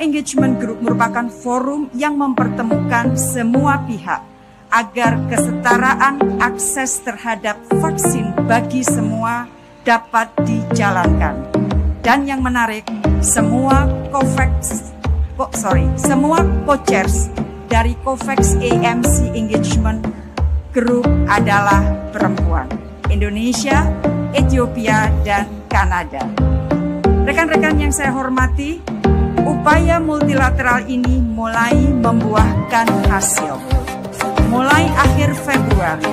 Engagement Group merupakan forum yang mempertemukan semua pihak agar kesetaraan akses terhadap vaksin bagi semua dapat dijalankan. Dan yang menarik, semua co-chairs dari COVAX AMC Engagement Group adalah perempuan. Indonesia, Ethiopia, dan Kanada. Rekan-rekan yang saya hormati, upaya multilateral ini mulai membuahkan hasil. Mulai akhir Februari,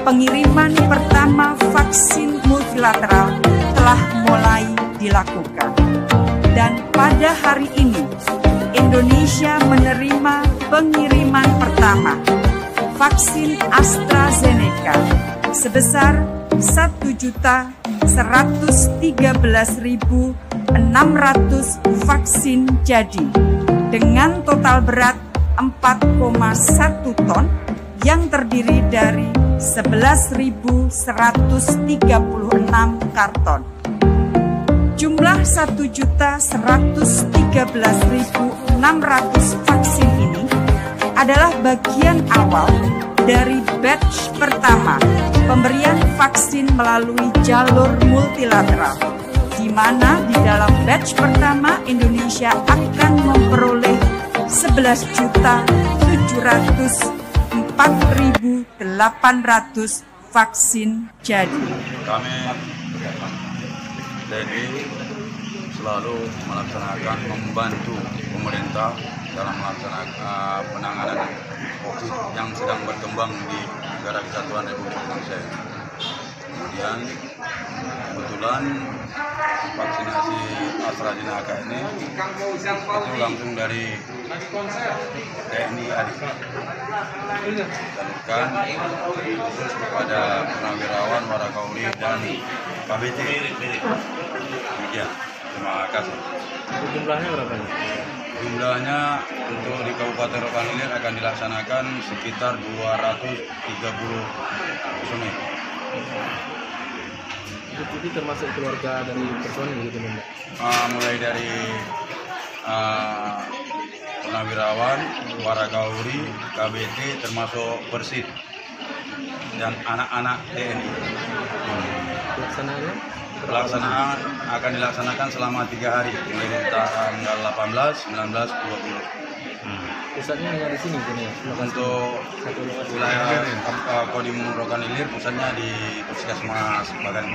pengiriman pertama vaksin multilateral telah mulai dilakukan. Dan pada hari ini, Indonesia menerima pengiriman pertama vaksin AstraZeneca sebesar 1.113.600 vaksin jadi dengan total berat 4,1 ton yang terdiri dari 11.136 karton. Jumlah 1.113.600 vaksin ini adalah bagian awal dari batch pertama pemberian vaksin melalui jalur multilateral, di mana di dalam batch pertama Indonesia akan memperoleh 11.704.800 vaksin jadi. Kami TNI selalu melaksanakan membantu pemerintah dalam melaksanakan penanganan COVID yang sedang berkembang di Negara Kesatuan Republik Indonesia. Kemudian kebetulan vaksinasi AstraZeneca ini itu langsung dari TNI AD disalurkan khusus kepada purnawirawan, warakauri, dan KBT. Demikian. Terima kasih. Jumlahnya berapa? Jumlahnya untuk di Kabupaten Rokan Hilir akan dilaksanakan sekitar 230 personil. Itu termasuk keluarga dari personil gitu, Mbak? Mulai dari purnawirawan, warakauri, KBT, termasuk Persit dan anak-anak TNI. Pelaksanaan akan dilaksanakan selama 3 hari, mulai dari tanggal 18, 19, 20. Pusatnya hanya di sini, ya? Untuk wilayah Kodim Rokan Hilir, pusatnya di Puskesmas Bagan.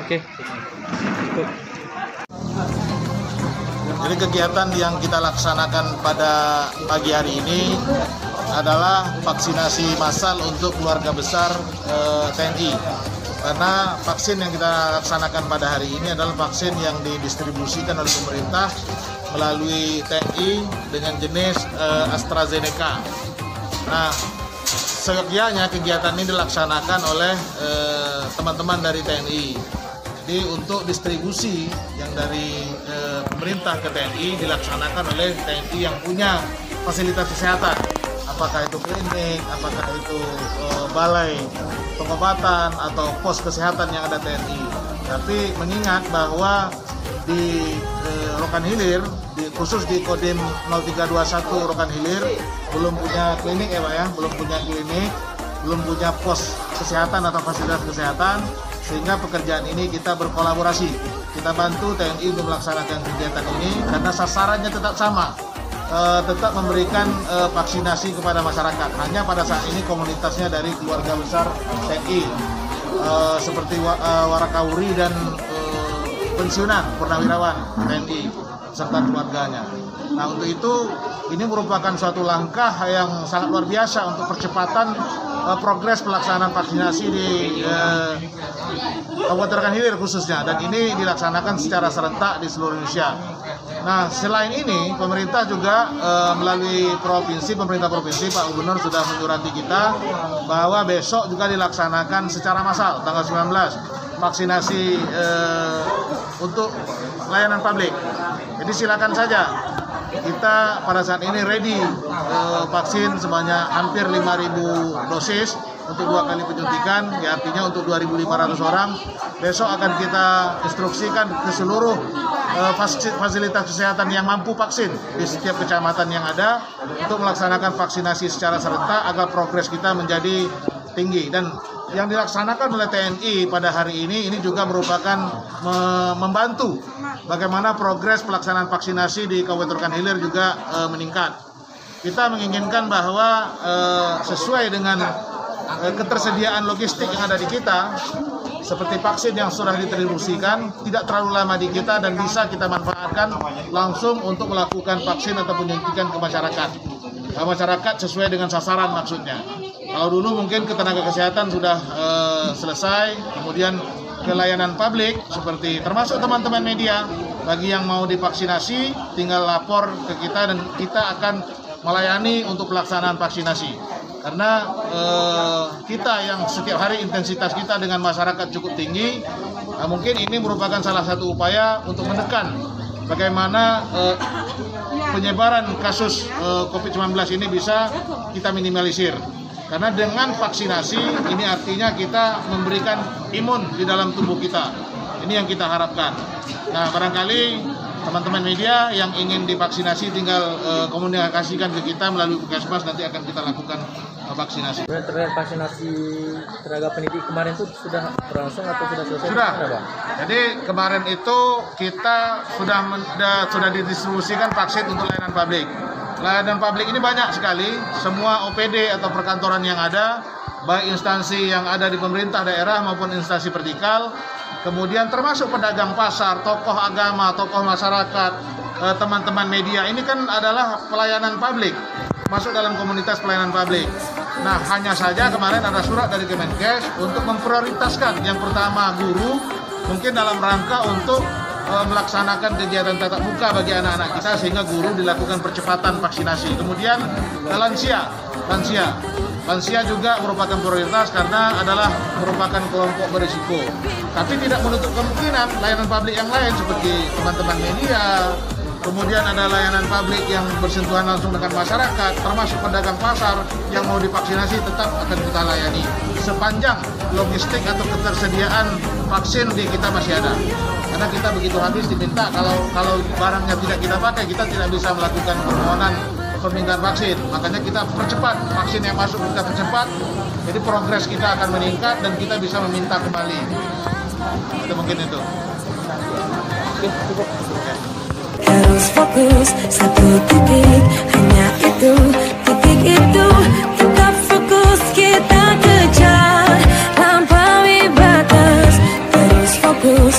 Oke. Cukup. Jadi kegiatan yang kita laksanakan pada pagi hari ini adalah vaksinasi massal untuk keluarga besar TNI. Karena vaksin yang kita laksanakan pada hari ini adalah vaksin yang didistribusikan oleh pemerintah melalui TNI dengan jenis AstraZeneca. Nah, seyogyanya kegiatan ini dilaksanakan oleh teman-teman dari TNI. Jadi untuk distribusi yang dari pemerintah ke TNI dilaksanakan oleh TNI yang punya fasilitas kesehatan. Apakah itu klinik, apakah itu balai pengobatan atau pos kesehatan yang ada TNI. Tapi mengingat bahwa di Rokan Hilir, khusus di Kodim 0321 Rokan Hilir belum punya klinik ya Pak ya, belum punya klinik, belum punya pos kesehatan atau fasilitas kesehatan, sehingga pekerjaan ini kita berkolaborasi. Kita bantu TNI untuk melaksanakan kegiatan ini karena sasarannya tetap sama. Tetap memberikan vaksinasi kepada masyarakat. Hanya pada saat ini komunitasnya dari keluarga besar TNI seperti warakauri dan pensiunan purnawirawan TNI serta keluarganya. Nah, untuk itu ini merupakan suatu langkah yang sangat luar biasa untuk percepatan progres pelaksanaan vaksinasi di Kabupaten Rokan Hilir khususnya, dan ini dilaksanakan secara serentak di seluruh Indonesia. Nah, selain ini pemerintah juga melalui pemerintah provinsi, Pak Gubernur sudah menyurati kita bahwa besok juga dilaksanakan secara massal tanggal 19 vaksinasi untuk layanan publik. Jadi silakan saja. Kita pada saat ini ready vaksin sebanyak hampir 5.000 dosis untuk 2 kali penyuntikan, ya artinya untuk 2.500 orang. Besok akan kita instruksikan ke seluruh fasilitas kesehatan yang mampu vaksin di setiap kecamatan yang ada untuk melaksanakan vaksinasi secara serentak agar progres kita menjadi tinggi. Dan yang dilaksanakan oleh TNI pada hari ini juga merupakan membantu bagaimana progres pelaksanaan vaksinasi di Kabupaten Rokan Hilir juga meningkat. Kita menginginkan bahwa sesuai dengan ketersediaan logistik yang ada di kita, seperti vaksin yang sudah didistribusikan, tidak terlalu lama di kita dan bisa kita manfaatkan langsung untuk melakukan vaksin atau penyuntikan ke masyarakat. Masyarakat sesuai dengan sasaran maksudnya. Kalau dulu mungkin ke tenaga kesehatan sudah selesai, kemudian ke layanan publik seperti termasuk teman-teman media, bagi yang mau divaksinasi tinggal lapor ke kita dan kita akan melayani untuk pelaksanaan vaksinasi. Karena kita yang setiap hari intensitas kita dengan masyarakat cukup tinggi, mungkin ini merupakan salah satu upaya untuk menekan bagaimana penyebaran kasus COVID-19 ini bisa kita minimalisir. Karena dengan vaksinasi ini artinya kita memberikan imun di dalam tubuh kita. Ini yang kita harapkan. Nah, barangkali teman-teman media yang ingin divaksinasi tinggal komunikasikan ke kita melalui Puskesmas, nanti akan kita lakukan vaksinasi. Terkait vaksinasi tenaga pendidik kemarin itu sudah berlangsung atau sudah selesai? Sudah. Jadi kemarin itu kita sudah didistribusikan vaksin untuk layanan publik. Layanan publik ini banyak sekali, semua OPD atau perkantoran yang ada, baik instansi yang ada di pemerintah daerah maupun instansi vertikal, kemudian termasuk pedagang pasar, tokoh agama, tokoh masyarakat, teman-teman media, ini kan adalah pelayanan publik, masuk dalam komunitas pelayanan publik. Nah, hanya saja kemarin ada surat dari Kemenkes untuk memprioritaskan yang pertama guru, mungkin dalam rangka untuk melaksanakan kegiatan tatap muka bagi anak-anak kita sehingga guru dilakukan percepatan vaksinasi. Kemudian lansia juga merupakan prioritas karena adalah merupakan kelompok berisiko. Tapi tidak menutup kemungkinan layanan publik yang lain seperti teman-teman media, kemudian ada layanan publik yang bersentuhan langsung dengan masyarakat, termasuk pedagang pasar yang mau divaksinasi tetap akan kita layani sepanjang logistik atau ketersediaan vaksin di kita masih ada. Karena kita begitu habis diminta, kalau barangnya tidak kita pakai, kita tidak bisa melakukan permintaan vaksin. Makanya kita percepat, vaksin yang masuk kita percepat, jadi progres kita akan meningkat dan kita bisa meminta kembali. Itu mungkin itu. Cukup. Harus fokus satu titik, hanya itu, titik itu, tetap fokus kita kejar, lampaui batas, terus fokus.